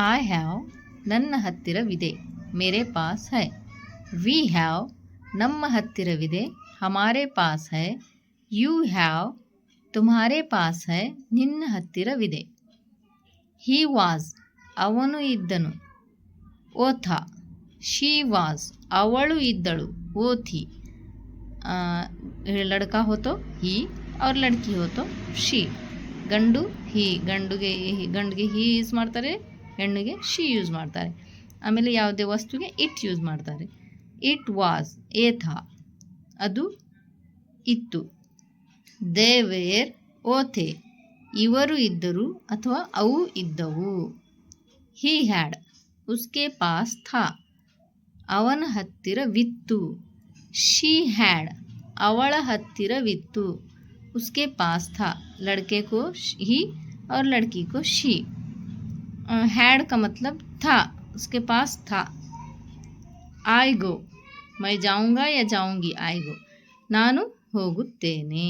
I have ನನ್ನ ಹತ್ತಿರವಿದೆ, ಮೇರೆ pass high. We have ನಮ್ಮ ಹತ್ತಿರವಿದೆ, ಹಮಾರೆ ಪಾಸ್ ಹೈ. ಯು ಹ್ಯಾವ್ ತುಮ್ಹಾರೆ ಪಾಸ್ ಹೈ, ನಿನ್ನ ಹತ್ತಿರವಿದೆ. ಹಿ ವಾಸ್ ಅವನು ಇದ್ದನು, ಓ ಥಾ. ಶಿ ವಾಸ್ ಅವಳು ಇದ್ದಳು, ಓ ಥಿ. ಲಡ್ಕಾ ಹೋತೋ ಹಿ और ಲಡ್ಕಿ ಹೋತೋ ಶಿ. ಗಂಡು ಹಿ, ಗಂಡಿಗೆ ಹಿ ಯೂಸ್ ಮಾಡ್ತಾರೆ, ಹೆಣ್ಣಿಗೆ ಶಿ ಯೂಸ್ ಮಾಡ್ತಾರೆ. ಆಮೇಲೆ ಯಾವುದೇ ವಸ್ತುಗೆ ಇಟ್ ಯೂಸ್ ಮಾಡ್ತಾರೆ. ಇಟ್ ವಾಸ್ ಏ ಥಾ, ಅದು ಇತ್ತು. ದೇ ವೇರ್ ಓ ಥೇ, ಇವರು ಇದ್ದರು ಅಥವಾ ಅವು ಇದ್ದವು. ಹಿ ಹ್ಯಾಡ್ ಉಸ್ಕೆ ಪಾಸ್ ಥಾ, ಅವನ ಹತ್ತಿರವಿತ್ತು. ಶಿ ಹ್ಯಾಡ್ ಅವಳ ಹತ್ತಿರವಿತ್ತು, उसके पास था. लड़के को ही और लड़की को शी. हैड का मतलब था, उसके पास था. आई गो मैं जाऊंगा या जाऊंगी. आई गो ನಾನು ಹೋಗುತ್ತೇನೆ.